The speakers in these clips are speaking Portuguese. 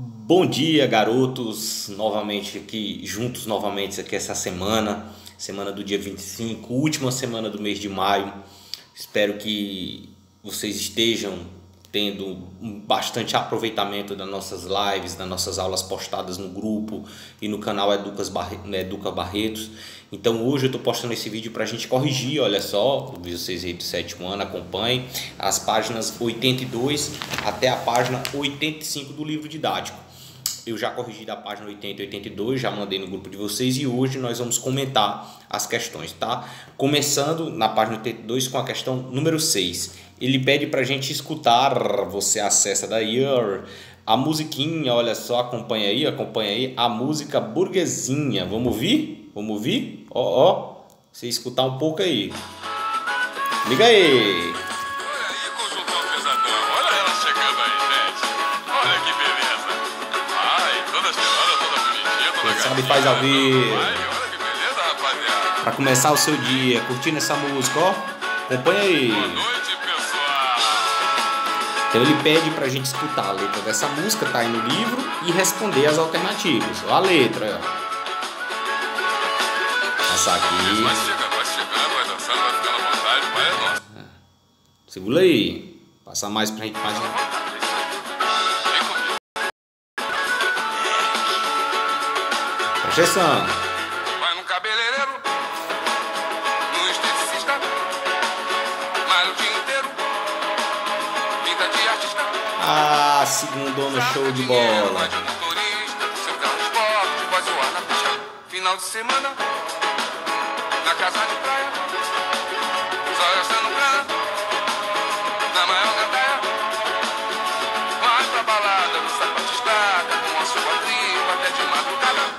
Bom dia, garotos, novamente aqui, juntos novamente aqui essa semana do dia 25, última semana do mês de maio. Espero que vocês estejam tendo bastante aproveitamento das nossas lives, das nossas aulas postadas no grupo e no canal Educa Barretos. Então hoje eu estou postando esse vídeo para a gente corrigir, olha só, vocês aí do sétimo ano acompanhem as páginas 82 até a página 85 do livro didático. Eu já corrigi da página 80 e 82, já mandei no grupo de vocês e hoje nós vamos comentar as questões, tá? Começando na página 82 com a questão número 6. Ele pede pra gente escutar, você acessa daí a musiquinha, olha só, acompanha aí, a música Burguesinha. Vamos ouvir? Vamos ouvir? Ó, você escutar um pouco aí. Liga aí. Sabe, faz ao vivo. Para começar o seu dia, curtindo essa música, ó. Acompanha aí. Então ele pede pra gente escutar a letra dessa música, tá aí no livro, e responder as alternativas. Ó a letra, ó. Passar aqui. Vai chegando, vai dançando, vai ficando à vontade, vai é nosso. Segura aí. Passar mais pra gente mais. Presta atenção. Vai no cabeleireiro, no esteticista, malha o dia inteiro, pinta de artista. Ah, segundona, show de bola. Vai de motorista, seu carro esporte, vai zoar na pista. Final de semana, na casa de praia, só gastando grana, na maior gandaia. Vai pra balada, no sapato estrada, com a sua tribo até de madrugada.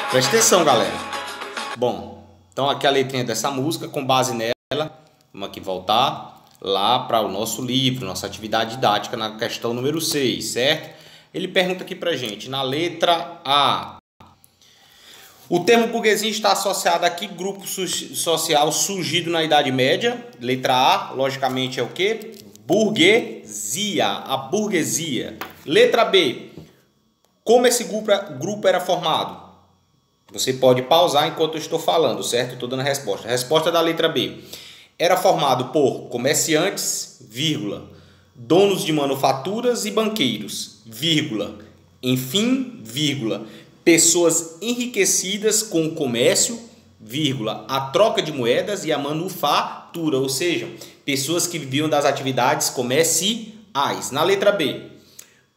Presta atenção, galera. Bom, então aqui a letrinha dessa música, com base nela, vamos aqui voltar lá para o nosso livro, nossa atividade didática na questão número 6, certo? Ele pergunta aqui pra gente, na letra A. O termo burguesia está associado a que grupo social surgido na Idade Média? Letra A, logicamente, é o quê? Burguesia, a burguesia. Letra B. Como esse grupo era formado? Você pode pausar enquanto eu estou falando, certo? Estou dando a resposta. A resposta da letra B. Era formado por comerciantes, vírgula, donos de manufaturas e banqueiros, vírgula, enfim, vírgula, pessoas enriquecidas com o comércio, vírgula, a troca de moedas e a manufatura, ou seja, pessoas que viviam das atividades comerciais. Na letra B.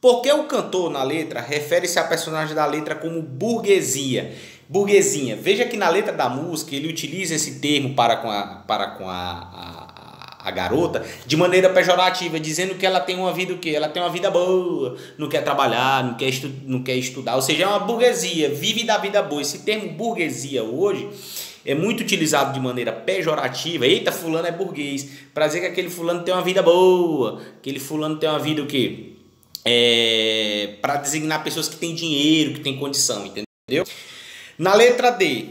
Por que o cantor na letra refere-se à personagem da letra como burguesia? Burguesinha. Veja que na letra da música ele utiliza esse termo para com a garota de maneira pejorativa, dizendo que ela tem uma vida o quê? Ela tem uma vida boa, não quer trabalhar, não quer estudar, ou seja, é uma burguesia, vive da vida boa. Esse termo burguesia hoje é muito utilizado de maneira pejorativa. Eita, fulano é burguês, para dizer que aquele fulano tem uma vida boa, aquele fulano tem uma vida o quê? Para designar pessoas que têm dinheiro, que têm condição, entendeu? Na letra D,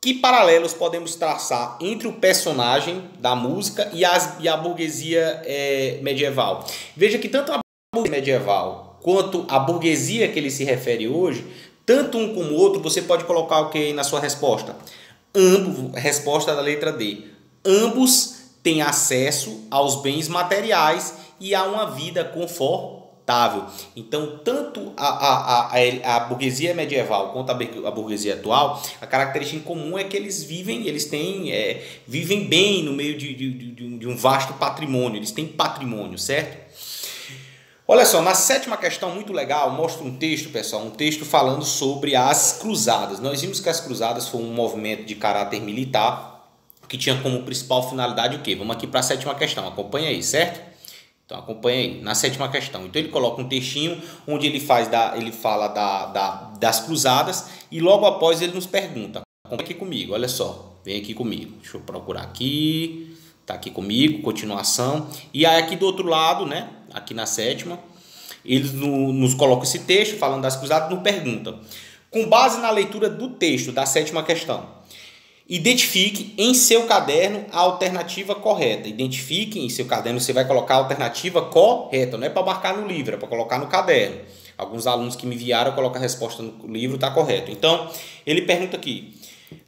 que paralelos podemos traçar entre o personagem da música e a burguesia medieval? Veja que tanto a burguesia medieval quanto a burguesia que ele se refere hoje, tanto um como o outro, você pode colocar o que aí na sua resposta? Resposta da letra D. Ambos têm acesso aos bens materiais e a uma vida confortável. Então, tanto a burguesia medieval quanto a burguesia atual, a característica em comum é que eles vivem bem no meio de um vasto patrimônio, eles têm patrimônio, certo? Olha só, na sétima questão, muito legal, mostra um texto, pessoal, um texto falando sobre as cruzadas. Nós vimos que as cruzadas foram um movimento de caráter militar que tinha como principal finalidade o quê? Vamos aqui para a sétima questão, acompanha aí, certo? Então acompanha aí, na sétima questão. Então ele coloca um textinho onde ele fala das cruzadas e logo após ele nos pergunta. Acompanha aqui comigo, olha só, vem aqui comigo. Deixa eu procurar aqui, tá aqui comigo, continuação. E aí aqui do outro lado, né, aqui na sétima, ele nos coloca esse texto falando das cruzadas e nos pergunta. Com base na leitura do texto da sétima questão, Identifique em seu caderno a alternativa correta. Identifique em seu caderno, você vai colocar a alternativa correta. Não é para marcar no livro, é para colocar no caderno. Alguns alunos que me enviaram colocam a resposta no livro, está correto. Então, ele pergunta aqui.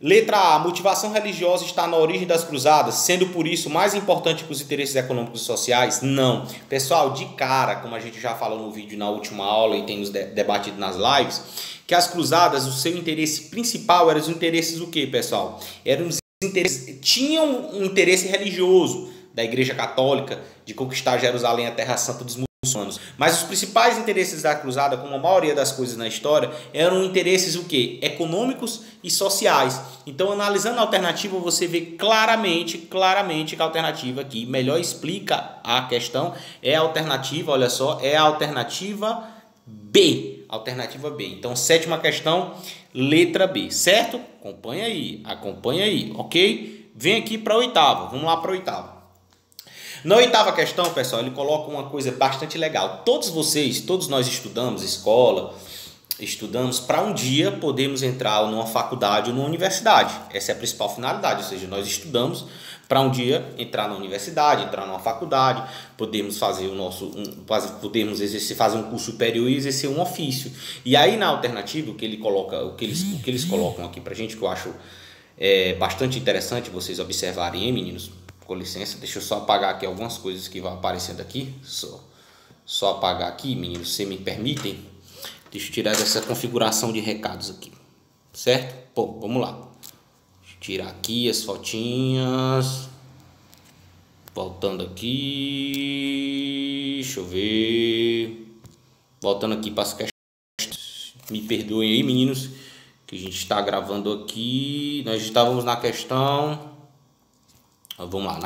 Letra A. Motivação religiosa está na origem das cruzadas, sendo por isso mais importante que os interesses econômicos e sociais? Não. Pessoal, de cara, como a gente já falou no vídeo na última aula e tem nos debatido nas lives, que as cruzadas, o seu interesse principal eram os interesses o quê, pessoal? Eram os interesses, tinham um interesse religioso da Igreja Católica de conquistar Jerusalém, a Terra Santa dos muçulmanos. Mas os principais interesses da cruzada, como a maioria das coisas na história, eram interesses o quê? Econômicos e sociais. Então, analisando a alternativa, você vê claramente que a alternativa aqui melhor explica a questão é a alternativa, olha só, é a alternativa B. Alternativa B. Então, sétima questão, letra B, certo? Acompanha aí, ok? Vem aqui para a oitava, vamos lá para a oitava. Na oitava questão, pessoal, ele coloca uma coisa bastante legal. Todos nós estudamos escola, estudamos para um dia podermos entrar numa faculdade ou numa universidade. Essa é a principal finalidade, ou seja, nós estudamos para um dia entrar na universidade, entrar numa faculdade, podemos fazer podemos exercer, fazer um curso superior e exercer um ofício. E aí na alternativa, o que eles colocam aqui para a gente, que eu acho bastante interessante vocês observarem, hein, meninos? Com licença, deixa eu só apagar aqui algumas coisas que vão aparecendo aqui. Só apagar aqui, meninos, se me permitem. Deixa eu tirar dessa configuração de recados aqui, certo? Bom, vamos lá. Deixa eu tirar aqui as fotinhas. Voltando aqui. Deixa eu ver. Voltando aqui para as questões. Me perdoem aí, meninos, que a gente está gravando aqui. Nós estávamos na questão... Vamos lá,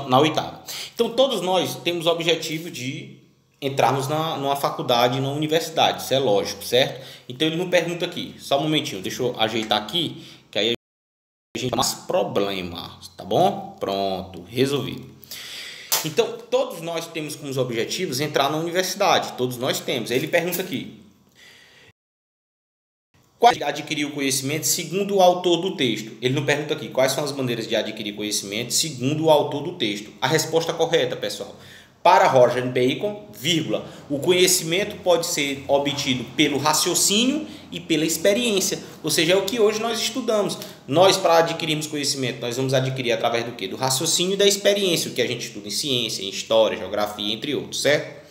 na oitava. Então, todos nós temos o objetivo de entrarmos numa faculdade, numa universidade. Isso é lógico, certo? Então, ele não pergunta aqui. Só um momentinho, deixa eu ajeitar aqui, que aí a gente tem mais problema, tá bom? Pronto, resolvido. Então, todos nós temos como objetivos entrar na universidade. Todos nós temos. Aí ele pergunta aqui. Quais adquirir o conhecimento segundo o autor do texto? Ele não pergunta aqui quais são as maneiras de adquirir conhecimento segundo o autor do texto. A resposta correta, pessoal. Para Roger Bacon, vírgula, o conhecimento pode ser obtido pelo raciocínio e pela experiência. Ou seja, é o que hoje nós estudamos. Nós, para adquirirmos conhecimento, nós vamos adquirir através do quê? Do raciocínio e da experiência, o que a gente estuda em ciência, em história, geografia, entre outros, certo?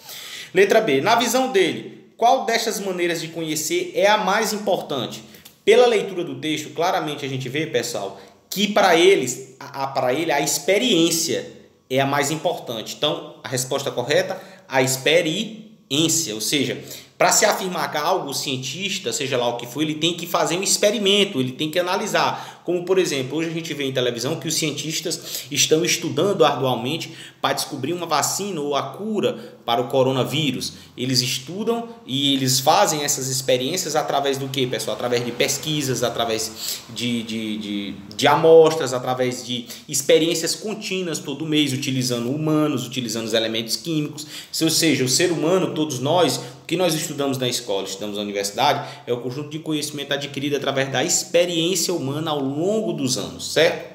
Letra B. Na visão dele, qual destas maneiras de conhecer é a mais importante? Pela leitura do texto, claramente a gente vê, pessoal, que para ele a experiência é a mais importante. Então, a resposta correta, a experiência. Ou seja, para se afirmar que algo, o cientista, seja lá o que for, ele tem que fazer um experimento, ele tem que analisar. Como, por exemplo, hoje a gente vê em televisão que os cientistas estão estudando arduamente para descobrir uma vacina ou a cura para o coronavírus. Eles estudam e eles fazem essas experiências através do quê, pessoal? Através de pesquisas, através de amostras, através de experiências contínuas todo mês, utilizando humanos, utilizando os elementos químicos. Ou seja, o ser humano, todos nós, o que nós estudamos na escola, estudamos na universidade, é o conjunto de conhecimento adquirido através da experiência humana ao longo dos anos, certo?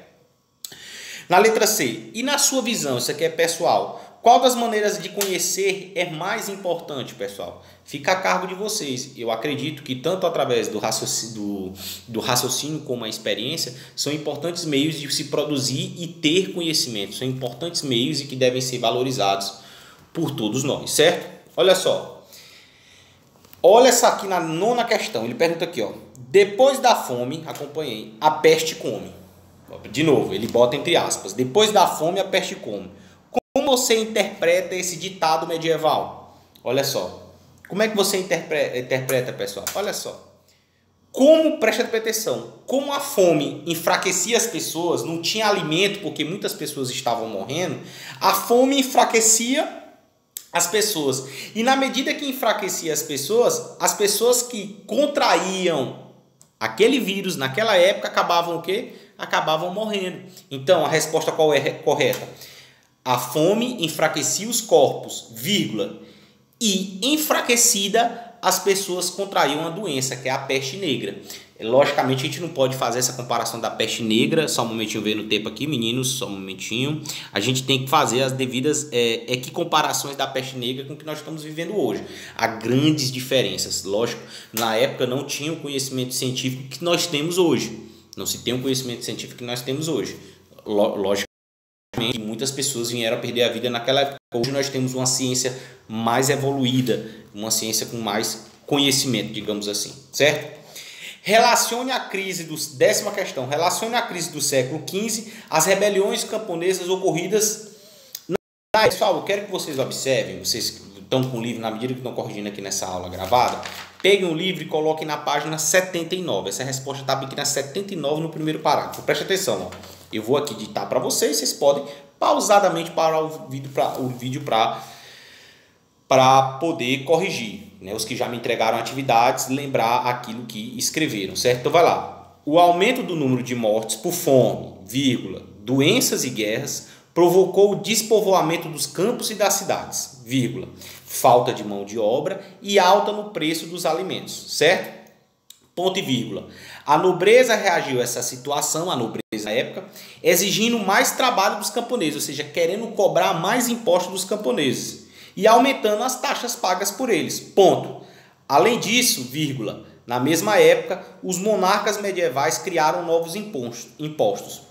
Na letra C, e na sua visão, isso aqui é pessoal, qual das maneiras de conhecer é mais importante, pessoal? Fica a cargo de vocês. Eu acredito que tanto através do raciocínio como a experiência são importantes meios de se produzir e ter conhecimento. São importantes meios e que devem ser valorizados por todos nós, certo? Olha só. Olha essa aqui na nona questão. Ele pergunta aqui, ó. Depois da fome, acompanhei, a peste come. De novo, ele bota entre aspas. Depois da fome, a peste come. Como você interpreta esse ditado medieval? Olha só. Como é que você interpreta, pessoal? Olha só. Como, presta atenção, como a fome enfraquecia as pessoas, não tinha alimento porque muitas pessoas estavam morrendo, a fome enfraquecia as pessoas. E na medida que enfraquecia as pessoas que contraíam aquele vírus naquela época acabavam o quê? Acabavam morrendo. Então, a resposta qual é correta? A fome enfraquecia os corpos, vírgula, e enfraquecida as pessoas contraíam a doença, que é a peste negra. Logicamente, a gente não pode fazer essa comparação da peste negra. Só um momentinho, vendo o tempo aqui, meninos, só um momentinho. A gente tem que fazer as devidas comparações da peste negra com o que nós estamos vivendo hoje. Há grandes diferenças. Lógico, na época não tinha o conhecimento científico que nós temos hoje. Não se tem o conhecimento científico que nós temos hoje. Logicamente, muitas pessoas vieram a perder a vida naquela época. Hoje nós temos uma ciência mais evoluída, uma ciência com mais conhecimento, digamos assim, certo? Relacione a crise décima questão. Relacione a crise do século XV às rebeliões camponesas ocorridas na... Pessoal, eu quero que vocês observem, vocês estão com o livro, na medida que estão corrigindo aqui nessa aula gravada, peguem o livro e coloquem na página 79. Essa resposta está aqui na 79 no primeiro parágrafo. Preste atenção, ó. Eu vou aqui ditar para vocês podem pausadamente parar o vídeo para poder corrigir, né? Os que já me entregaram atividades, lembrar aquilo que escreveram, certo? Então vai lá. O aumento do número de mortes por fome, vírgula, doenças e guerras provocou o despovoamento dos campos e das cidades, vírgula, falta de mão de obra e alta no preço dos alimentos, certo? Ponto e vírgula. A nobreza reagiu a essa situação, a nobreza na época, exigindo mais trabalho dos camponeses, ou seja, querendo cobrar mais impostos dos camponeses e aumentando as taxas pagas por eles. Ponto. Além disso, vírgula, na mesma época, os monarcas medievais criaram novos impostos.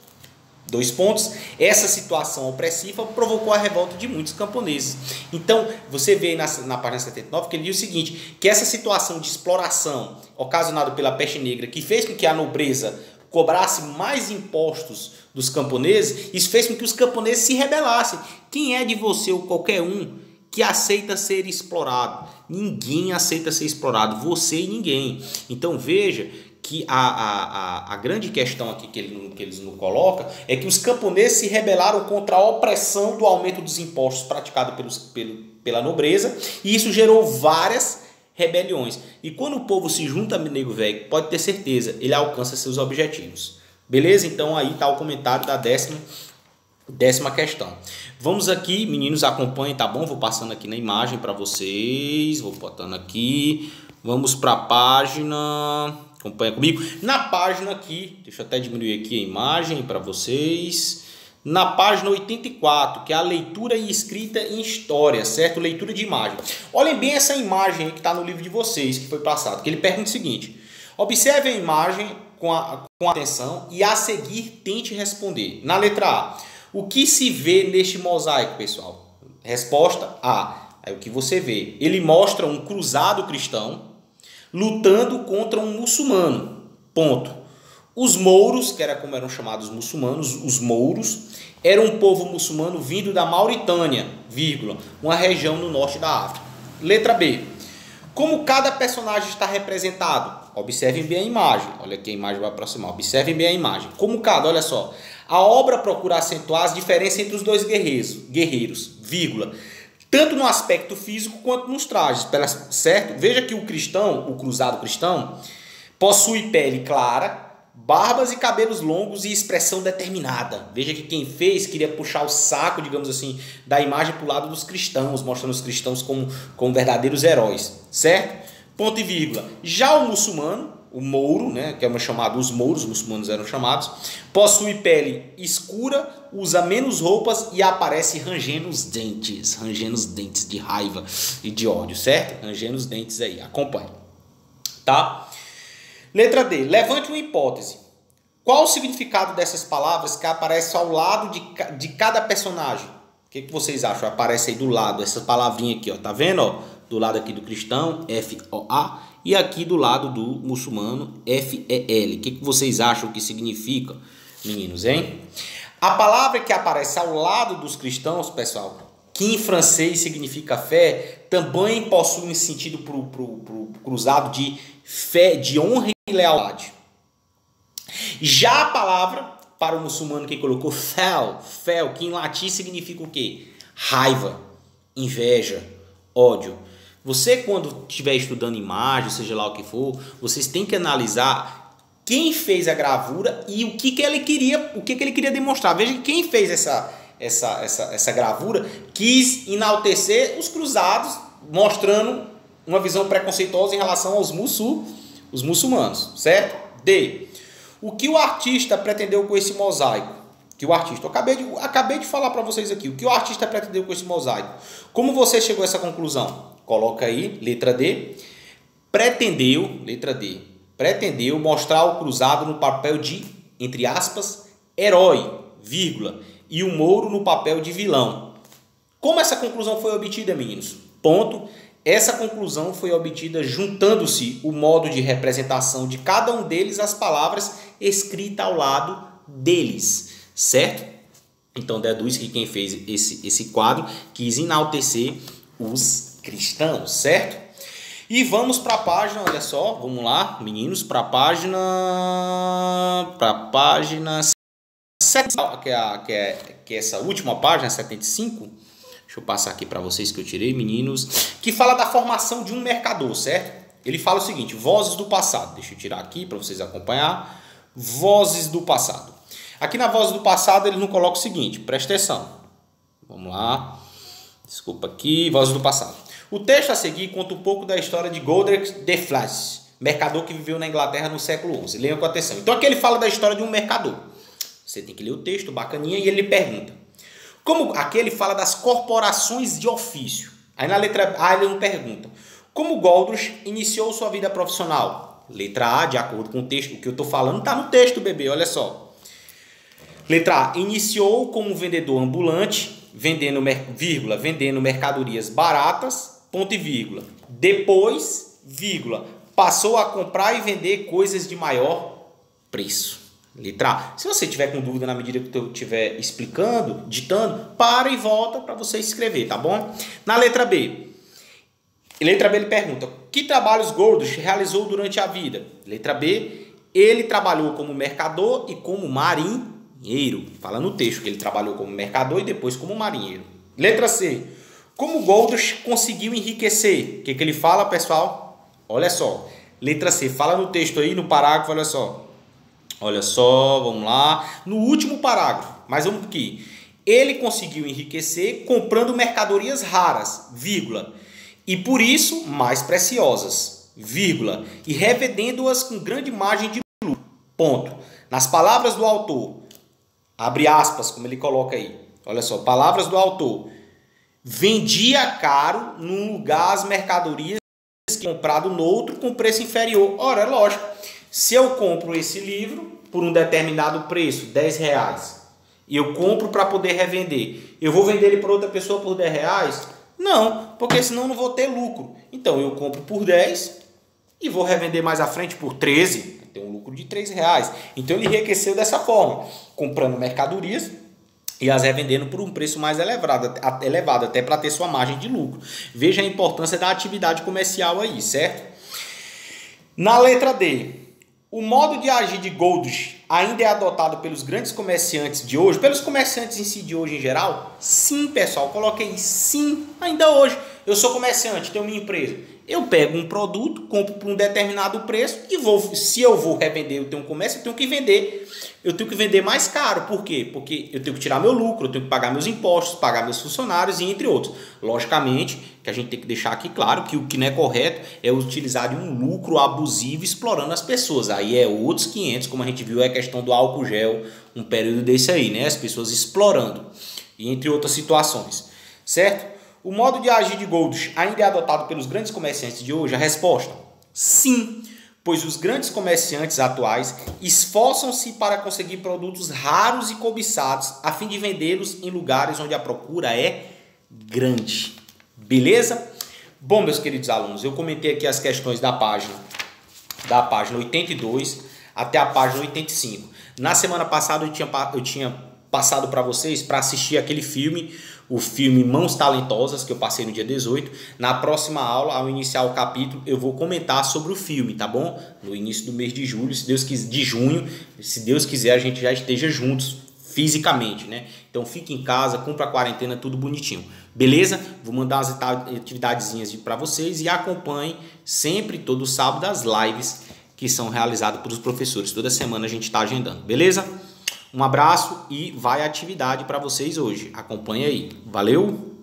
Dois pontos. Essa situação opressiva provocou a revolta de muitos camponeses. Então, você vê na página 79 que ele diz o seguinte, que essa situação de exploração ocasionada pela peste negra, que fez com que a nobreza cobrasse mais impostos dos camponeses, isso fez com que os camponeses se rebelassem. Quem é de você ou qualquer um que aceita ser explorado? Ninguém aceita ser explorado, você e ninguém. Então veja que a grande questão aqui que eles nos colocam é que os camponeses se rebelaram contra a opressão do aumento dos impostos praticado pela nobreza, e isso gerou várias rebeliões. E quando o povo se junta, nego velho, pode ter certeza, ele alcança seus objetivos. Beleza? Então aí está o comentário da décima questão. Vamos aqui, meninos, acompanhem, tá bom? Vou passando aqui na imagem para vocês, vou botando aqui. Vamos para a página, acompanha comigo. Na página aqui, deixa eu até diminuir aqui a imagem para vocês. Na página 84, que é a leitura e escrita em história, certo? Leitura de imagem. Olhem bem essa imagem que está no livro de vocês, que foi passado, que ele pergunta o seguinte: observe a imagem com atenção e a seguir tente responder. Na letra A, o que se vê neste mosaico, pessoal? Resposta A. É o que você vê. Ele mostra um cruzado cristão lutando contra um muçulmano. Ponto. Os mouros, que era como eram chamados muçulmanos, os mouros, eram um povo muçulmano vindo da Mauritânia, vírgula, uma região no norte da África. Letra B. Como cada personagem está representado? Observem bem a imagem. Olha aqui, a imagem vai aproximar. Observem bem a imagem. Como cada, olha só. A obra procura acentuar as diferenças entre os dois guerreiros, vírgula, tanto no aspecto físico quanto nos trajes, certo? Veja que o cristão, o cruzado cristão, possui pele clara, barbas e cabelos longos e expressão determinada. Veja que quem fez queria puxar o saco, digamos assim, da imagem para o lado dos cristãos, mostrando os cristãos como verdadeiros heróis, certo? Ponto e vírgula. Já o muçulmano, o mouro, né, que é chamado os mouros, os muçulmanos eram chamados, possui pele escura, usa menos roupas e aparece rangendo os dentes de raiva e de ódio, certo? Rangendo os dentes aí, acompanhe, tá? Letra D, levante uma hipótese. Qual o significado dessas palavras que aparecem ao lado de cada personagem? O que vocês acham? Aparece aí do lado, essa palavrinha aqui, ó, tá vendo? Ó? Do lado aqui do cristão, F-O-A, e aqui do lado do muçulmano, F-E-L. O que vocês acham que significa, meninos, hein? A palavra que aparece ao lado dos cristãos, pessoal, que em francês significa fé, também possui um sentido pro cruzado de fé, de honra e lealdade. Já a palavra para o muçulmano que colocou fel, que em latim significa o quê? Raiva, inveja, ódio. Você, quando estiver estudando imagem, seja lá o que for, vocês têm que analisar quem fez a gravura e o que ele queria demonstrar. Veja que quem fez essa gravura quis enaltecer os cruzados, mostrando uma visão preconceituosa em relação aos muçulmanos, certo? D. O que o artista pretendeu com esse mosaico? Eu acabei de falar para vocês aqui. O que o artista pretendeu com esse mosaico? Como você chegou a essa conclusão? Coloca aí, letra D. Letra D. Pretendeu mostrar o cruzado no papel de, entre aspas, herói, vírgula, e o Mouro no papel de vilão. Como essa conclusão foi obtida, meninos? Ponto. Essa conclusão foi obtida juntando-se o modo de representação de cada um deles às palavras escritas ao lado deles, certo? Então deduz que quem fez esse quadro quis enaltecer os cristãos, certo? E vamos para a página, olha só, vamos lá, meninos, para a página 7, que é essa última página, 75. Deixa eu passar aqui para vocês que eu tirei, meninos, que fala da formação de um mercador, certo? Ele fala o seguinte, vozes do passado. Deixa eu tirar aqui para vocês acompanhar. Vozes do passado. Aqui na voz do passado ele não coloca o seguinte, presta atenção. Vamos lá. Desculpa aqui, vozes do passado. O texto a seguir conta um pouco da história de Godrich de Flasch, mercador que viveu na Inglaterra no século XI. Leiam com atenção. Então aqui ele fala da história de um mercador. Você tem que ler o texto, bacaninha, e ele pergunta. Como aqui ele fala das corporações de ofício. Aí na letra A ele não pergunta. Como Godrich iniciou sua vida profissional? Letra A, de acordo com o texto, o que eu estou falando está no texto, bebê, olha só. Letra A, iniciou como vendedor ambulante, vendendo mercadorias baratas, ponto e vírgula. Depois, vírgula, passou a comprar e vender coisas de maior preço. Letra A. Se você tiver com dúvida na medida que eu estiver explicando, ditando, para e volta para você escrever, tá bom? Na letra B. Letra B ele pergunta, que trabalhos Godrich realizou durante a vida? Letra B, ele trabalhou como mercador e como marinheiro. Fala no texto que ele trabalhou como mercador e depois como marinheiro. Letra C, como Godrich conseguiu enriquecer? O que ele fala, pessoal? Olha só. Letra C, fala no texto aí, no parágrafo, olha só. Olha só, vamos lá. No último parágrafo, mas vamos aqui. Ele conseguiu enriquecer comprando mercadorias raras, vírgula, e por isso mais preciosas, vírgula, e revendendo-as com grande margem de lucro, ponto. Nas palavras do autor, abre aspas, como ele coloca aí. Olha só, palavras do autor. Vendia caro num lugar as mercadorias comprado no outro com preço inferior. Ora, é lógico. Se eu compro esse livro por um determinado preço, R$10, e eu compro para poder revender, eu vou vender ele para outra pessoa por R$10? Não, porque senão eu não vou ter lucro. Então eu compro por 10 e vou revender mais à frente por 13, tem um lucro de R$3. Então ele enriqueceu dessa forma, comprando mercadorias e as revendendo por um preço mais elevado até para ter sua margem de lucro. Veja a importância da atividade comercial aí, certo? Na letra D, o modo de agir de Godrich ainda é adotado pelos grandes comerciantes de hoje, pelos comerciantes em si de hoje em geral? Sim, pessoal, coloquei sim, ainda hoje. Eu sou comerciante, tenho minha empresa. Eu pego um produto, compro por um determinado preço e se eu vou revender, eu tenho um comércio, eu tenho que vender mais caro. Por quê? Porque eu tenho que tirar meu lucro, eu tenho que pagar meus impostos, pagar meus funcionários e entre outros. Logicamente, que a gente tem que deixar aqui claro que o que não é correto é utilizar de um lucro abusivo explorando as pessoas. Aí é outros 500, como a gente viu, é a questão do álcool gel, um período desse aí, né? As pessoas explorando, e entre outras situações, certo? O modo de agir de Godrich ainda é adotado pelos grandes comerciantes de hoje? A resposta, sim, pois os grandes comerciantes atuais esforçam-se para conseguir produtos raros e cobiçados a fim de vendê-los em lugares onde a procura é grande. Beleza? Bom, meus queridos alunos, eu comentei aqui as questões da página 82 até a página 85. Na semana passada eu tinha passado para vocês para assistir aquele filme, o filme Mãos Talentosas, que eu passei no dia 18. Na próxima aula, ao iniciar o capítulo, eu vou comentar sobre o filme, tá bom? No início do mês de julho, de junho, se Deus quiser, a gente já esteja juntos fisicamente, né? Então fique em casa, cumpra a quarentena, tudo bonitinho. Beleza? Vou mandar umas atividadezinhas para vocês e acompanhe sempre, todo sábado, as lives que são realizadas pelos professores. Toda semana a gente está agendando, beleza? Um abraço e vai a atividade para vocês hoje. Acompanhe aí. Valeu!